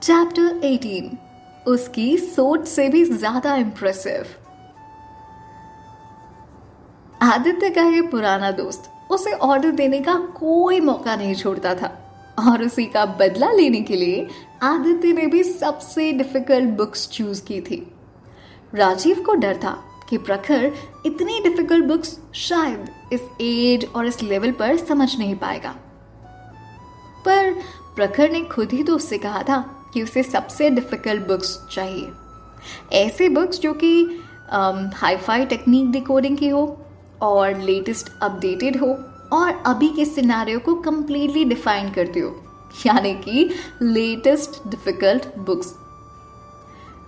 Chapter 18 उसकी सोच से भी ज्यादा इम्प्रेसिव। आदित्य का ये पुराना दोस्त उसे ऑर्डर देने का कोई मौका नहीं छोड़ता था और उसी का बदला लेने के लिए आदित्य ने भी सबसे डिफिकल्ट बुक्स चूज की थी। राजीव को डर था कि प्रखर इतनी डिफिकल्ट बुक्स शायद इस एज और इस लेवल पर समझ नहीं पाएगा, पर प्रखर ने खुद ही तो उससे कहा था कि उसे सबसे डिफिकल्ट बुक्स चाहिए, ऐसे बुक्स जो कि हाई-फाई टेक्निक डिकोडिंग की हो और लेटेस्ट अपडेटेड हो और अभी के सिनेरियो को कंप्लीटली डिफाइन करती हो, यानी कि लेटेस्ट डिफिकल्ट बुक्स।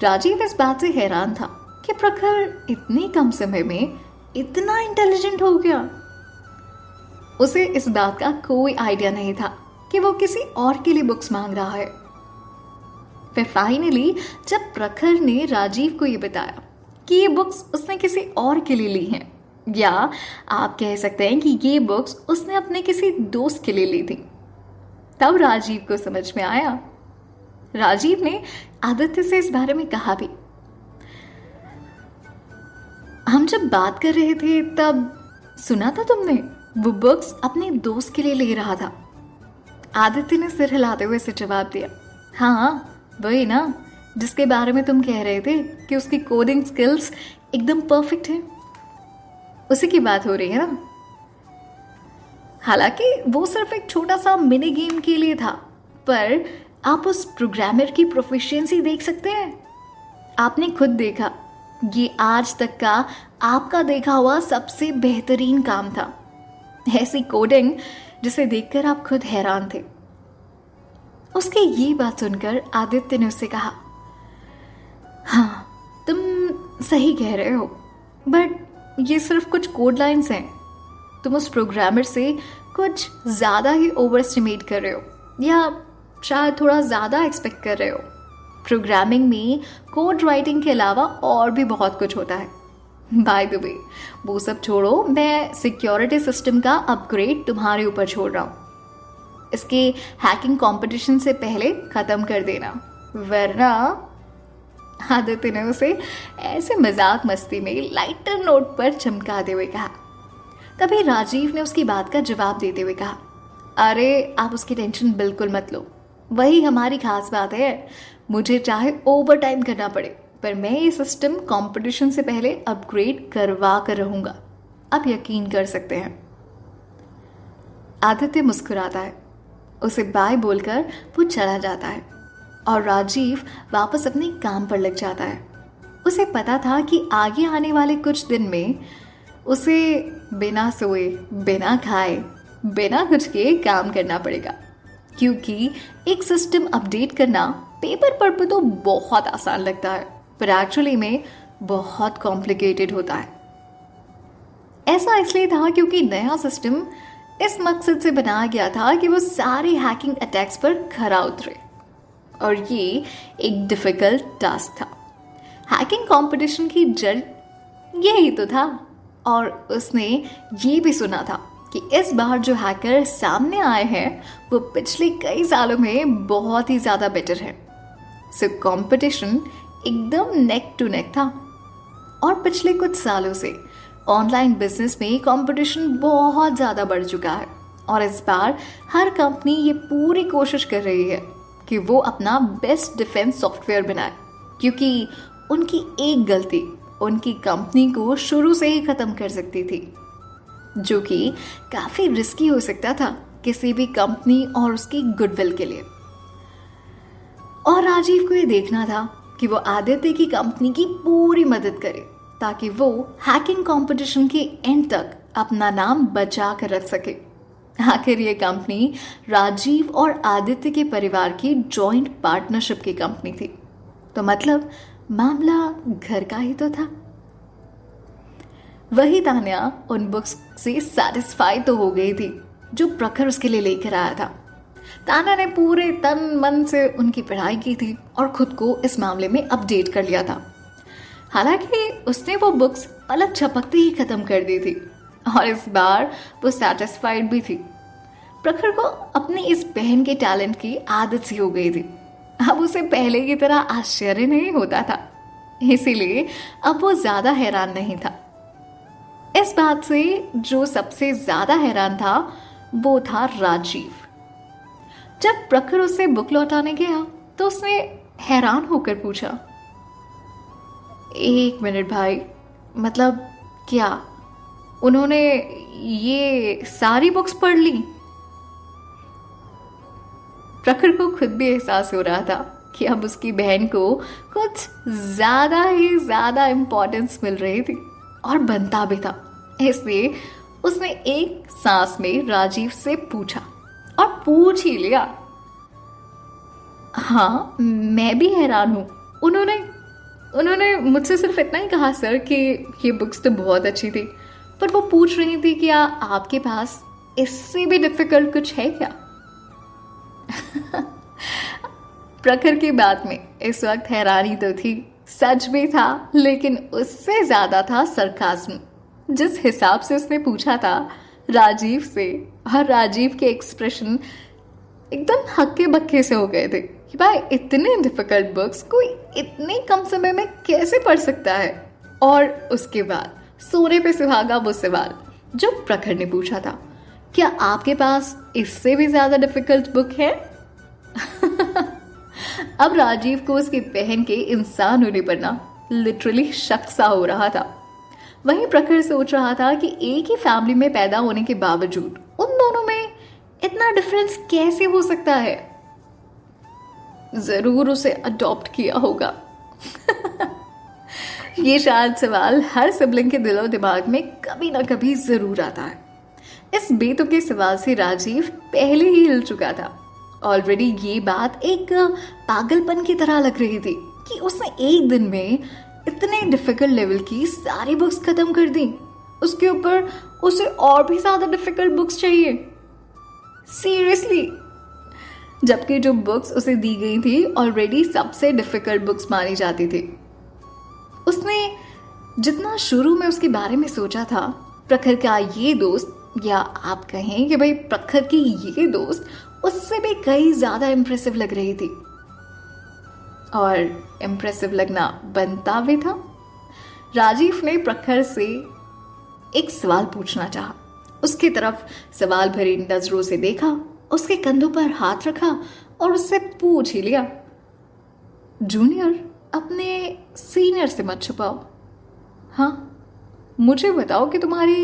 राजीव इस बात से हैरान था कि प्रखर इतने कम समय में इतना इंटेलिजेंट हो गया। उसे इस बात का कोई आइडिया नहीं था कि वो किसी और के लिए बुक्स मांग रहा है। फिर फाइनली जब प्रखर ने राजीव को ये बताया कि ये बुक्स उसने किसी और के लिए ली हैं, या आप कह सकते हैं कि ये बुक्स उसने अपने किसी दोस्त के लिए ली थी, तब राजीव को समझ में आया। राजीव ने आदित्य से इस बारे में कहा भी, हम जब बात कर रहे थे तब सुना था तुमने वो बुक्स अपने दोस्त के लिए ले रहा था। आदित्य ने सिर हिलाते हुए इसे जवाब दिया, हाँ वही ना, जिसके बारे में तुम कह रहे थे कि उसकी कोडिंग स्किल्स एकदम परफेक्ट है, उसी की बात हो रही है ना। हालांकि वो सिर्फ एक छोटा सा मिनी गेम के लिए था, पर आप उस प्रोग्रामर की प्रोफिशिएंसी देख सकते हैं। आपने खुद देखा, ये आज तक का आपका देखा हुआ सबसे बेहतरीन काम था। ऐसी कोडिंग जिसे देखकर आप खुद हैरान थे। उसकी ये बात सुनकर आदित्य ने उससे कहा, हाँ तुम सही कह रहे हो, बट ये सिर्फ कुछ कोड लाइंस हैं। तुम उस प्रोग्रामर से कुछ ज़्यादा ही ओवर एस्टिमेट कर रहे हो, या शायद थोड़ा ज़्यादा एक्सपेक्ट कर रहे हो। प्रोग्रामिंग में कोड राइटिंग के अलावा और भी बहुत कुछ होता है। बाय द वे, वो सब छोड़ो, मैं सिक्योरिटी सिस्टम का अपग्रेड तुम्हारे ऊपर छोड़ रहा हूँ। इसके हैकिंग कंपटीशन से पहले ख़त्म कर देना, वरना। आदित्य ने उसे ऐसे मजाक मस्ती में लाइटर नोट पर चमकाते हुए कहा। तभी राजीव ने उसकी बात का जवाब देते हुए कहा, अरे आप उसकी टेंशन बिल्कुल मत लो, वही हमारी खास बात है। मुझे चाहे ओवर टाइम करना पड़े, पर मैं ये सिस्टम कंपटीशन से पहले अपग्रेड करवा कर रहूंगा, आप यकीन कर सकते हैं। आदित्य मुस्कुराता है, उसे बाय बोलकर वो चला जाता है और राजीव वापस अपने काम पर लग जाता है। उसे पता था कि आगे आने वाले कुछ दिन में उसे बिना सोए, बिना खाए, बिना कुछ के काम करना पड़ेगा, क्योंकि एक सिस्टम अपडेट करना पेपर पर तो बहुत आसान लगता है, पर एक्चुअली में बहुत कॉम्प्लिकेटेड होता है। ऐसा इसलिए था क्योंकि नया सिस्टम इस मकसद से बनाया गया था कि वो सारे हैकिंग अटैक्स पर खरा उतरे, और ये एक डिफिकल्ट टास्क था। हैकिंग कंपटीशन की जड़ यही तो था, और उसने ये भी सुना था कि इस बार जो हैकर सामने आए हैं वो पिछले कई सालों में बहुत ही ज़्यादा बेटर है। सो कंपटीशन एकदम नेक टू नेक था, और पिछले कुछ सालों से ऑनलाइन बिजनेस में कंपटीशन बहुत ज़्यादा बढ़ चुका है, और इस बार हर कंपनी ये पूरी कोशिश कर रही है कि वो अपना बेस्ट डिफेंस सॉफ्टवेयर बनाए, क्योंकि उनकी एक गलती उनकी कंपनी को शुरू से ही ख़त्म कर सकती थी, जो कि काफ़ी रिस्की हो सकता था किसी भी कंपनी और उसकी गुडविल के लिए। और राजीव को ये देखना था कि वो आदित्य की कंपनी की पूरी मदद करे, ताकि वो हैकिंग कंपटीशन के एंड तक अपना नाम बचा कर रख सके। आखिर ये कंपनी राजीव और आदित्य के परिवार की जॉइंट पार्टनरशिप की कंपनी थी, तो मतलब मामला घर का ही तो था। वही तान्या उन बुक्स से सैटिस्फाई तो हो गई थी जो प्रखर उसके लिए लेकर आया था। तान्या ने पूरे तन मन से उनकी पढ़ाई की थी और खुद को इस मामले में अपडेट कर लिया था। हालांकि उसने वो बुक्स पलक झपकते ही खत्म कर दी थी, और इस बार वो सैटिस्फाइड भी थी। प्रखर को अपनी इस बहन के टैलेंट की आदत सी हो गई थी। अब उसे पहले की तरह आश्चर्य नहीं होता था, इसीलिए अब वो ज्यादा हैरान नहीं था। इस बात से जो सबसे ज्यादा हैरान था वो था राजीव। जब प्रखर उसे बुक लौटाने गया तो उसने हैरान होकर पूछा, एक मिनट भाई, मतलब क्या उन्होंने ये सारी बुक्स पढ़ ली? प्रखर को खुद भी एहसास हो रहा था कि अब उसकी बहन को कुछ ज्यादा ही ज्यादा इंपॉर्टेंस मिल रही थी और बनता भी था। इसलिए उसने एक सांस में राजीव से पूछा, और पूछ ही लिया। हाँ, मैं भी हैरान हूं। उन्होंने मुझसे सिर्फ इतना ही कहा सर कि ये बुक्स तो बहुत अच्छी थी, पर वो पूछ रही थी क्या आपके पास इससे भी डिफिकल्ट कुछ है क्या? प्रखर की बात में इस वक्त हैरानी तो थी, सच भी था, लेकिन उससे ज्यादा था सरकास्म। जिस हिसाब से उसने पूछा था राजीव से, और राजीव के एक्सप्रेशन एकदम हक्के बक्के से हो गए थे कि भाई इतने डिफिकल्ट बुक्स कोई इतने कम समय में कैसे पढ़ सकता है। और उसके बाद सोने पे सुहागा वो सवाल जो प्रखर ने पूछा था, क्या आपके पास इससे भी ज्यादा डिफिकल्ट बुक है? अब राजीव को उसकी बहन के इंसान होने पर ना लिटरली शक सा हो रहा था। वहीं प्रखर सोच रहा था कि एक ही फैमिली में पैदा होने के बावजूद उन दोनों में इतना डिफरेंस कैसे हो सकता है। जरूर उसे अडॉप्ट किया होगा। ये शायद सवाल हर सिबलिंग के दिलो दिमाग में कभी ना कभी जरूर आता है। इस बेतुके सवाल से राजीव पहले ही हिल चुका था। ऑलरेडी ये बात एक पागलपन की तरह लग रही थी कि उसने एक दिन में इतने डिफिकल्ट लेवल की सारी बुक्स खत्म कर दी। उसके ऊपर उसे और भी ज्यादा डिफिकल्ट बुक्स चाहिए। सीरियसली, जबकि जो बुक्स उसे दी गई थी ऑलरेडी सबसे डिफिकल्ट बुक्स मानी जाती थी। उसने जितना शुरू में उसके बारे में सोचा था, प्रखर का ये दोस्त, या आप कहें कि भाई प्रखर की ये दोस्त, उससे भी कई ज्यादा इंप्रेसिव लग रही थी। और इंप्रेसिव लगना बनता भी था। राजीव ने प्रखर से एक सवाल पूछना चाहा। उसकी तरफ सवाल भरी नजरों से देखा, उसके कंधों पर हाथ रखा और उससे पूछ ही लिया, जूनियर, अपने सीनियर से मत छुपाओ। हाँ, मुझे बताओ कि तुम्हारी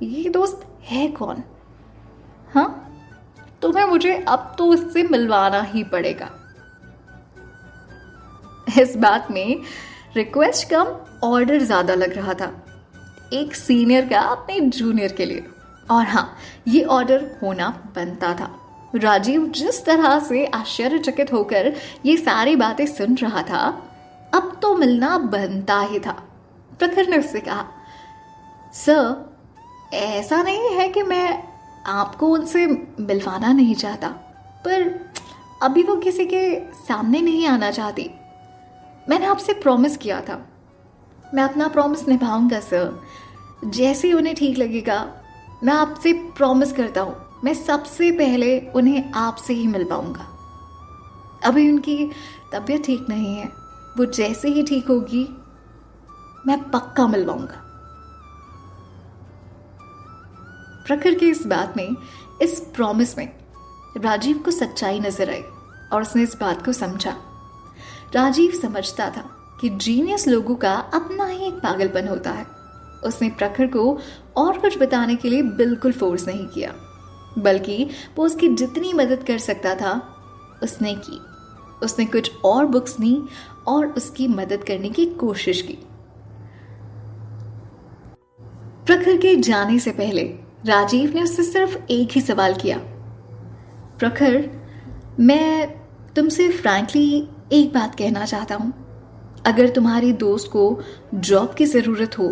ये दोस्त है कौन? हाँ, तुम्हें मुझे अब तो उससे मिलवाना ही पड़ेगा। इस बात में रिक्वेस्ट कम ऑर्डर ज्यादा लग रहा था, एक सीनियर का अपने जूनियर के लिए। और हाँ, ये ऑर्डर होना बनता था। राजीव जिस तरह से आश्चर्यचकित होकर ये सारी बातें सुन रहा था, अब तो मिलना बनता ही था। प्रखर ने उससे कहा, सर, ऐसा नहीं है कि मैं आपको उनसे मिलवाना नहीं चाहता, पर अभी वो किसी के सामने नहीं आना चाहती। मैंने आपसे प्रॉमिस किया था, मैं अपना प्रॉमिस निभाऊंगा सर। जैसे उन्हें ठीक लगेगा, मैं आपसे प्रॉमिस करता हूँ, मैं सबसे पहले उन्हें आपसे ही मिलवाऊंगा। अभी उनकी तबीयत ठीक नहीं है, वो जैसे ही ठीक होगी मैं पक्का मिलवाऊंगा। प्रखर की इस बात में, इस प्रॉमिस में राजीव को सच्चाई नजर आई और उसने इस बात को समझा। राजीव समझता था कि जीनियस लोगों का अपना ही एक पागलपन होता है। उसने प्रखर को और कुछ बताने के लिए बिल्कुल फोर्स नहीं किया, बल्कि वो उसकी जितनी मदद कर सकता था उसने की। उसने कुछ और बुक्स ली और उसकी मदद करने की कोशिश की। प्रखर के जाने से पहले राजीव ने उससे सिर्फ एक ही सवाल किया, प्रखर, मैं तुमसे फ्रैंकली एक बात कहना चाहता हूं। अगर तुम्हारी दोस्त को जॉब की जरूरत हो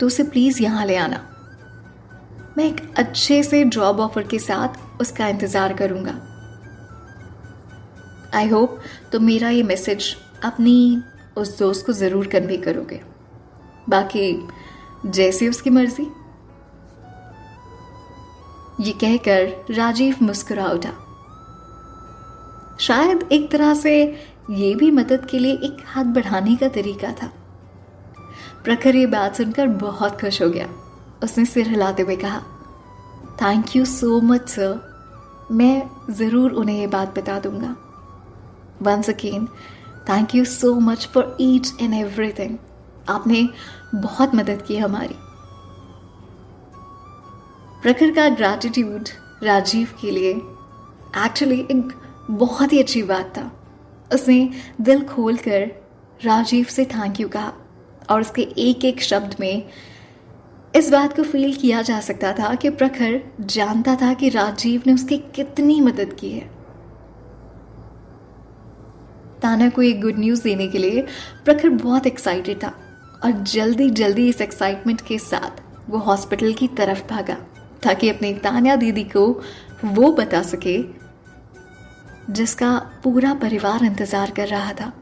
तो उसे प्लीज यहां ले आना। मैं एक अच्छे से जॉब ऑफर के साथ उसका इंतजार करूंगा। आई होप तुम मेरा ये मैसेज अपनी उस दोस्त को जरूर कन्वे करोगे। बाकी जैसी उसकी मर्जी। ये कहकर राजीव मुस्कुरा उठा। शायद एक तरह से ये भी मदद के लिए एक हाथ बढ़ाने का तरीका था। प्रखर ये बात सुनकर बहुत खुश हो गया। उसने सिर हिलाते हुए कहा, thank you so much sir, मैं ज़रूर उन्हें ये बात बता दूंगा। Once again thank you so much for each and everything. आपने बहुत मदद की हमारी। प्रखर का ग्रैटिट्यूड राजीव के लिए एक्चुअली एक बहुत ही अच्छी बात था। उसने दिल खोलकर राजीव से थैंक यू कहा और उसके एक एक शब्द में इस बात को फील किया जा सकता था कि प्रखर जानता था कि राजीव ने उसकी कितनी मदद की है। ताना को एक गुड न्यूज़ देने के लिए प्रखर बहुत एक्साइटेड था और जल्दी जल्दी इस एक्साइटमेंट के साथ वो हॉस्पिटल की तरफ भागा ताकि अपनी तान्या दीदी को वो बता सके जिसका पूरा परिवार इंतजार कर रहा था।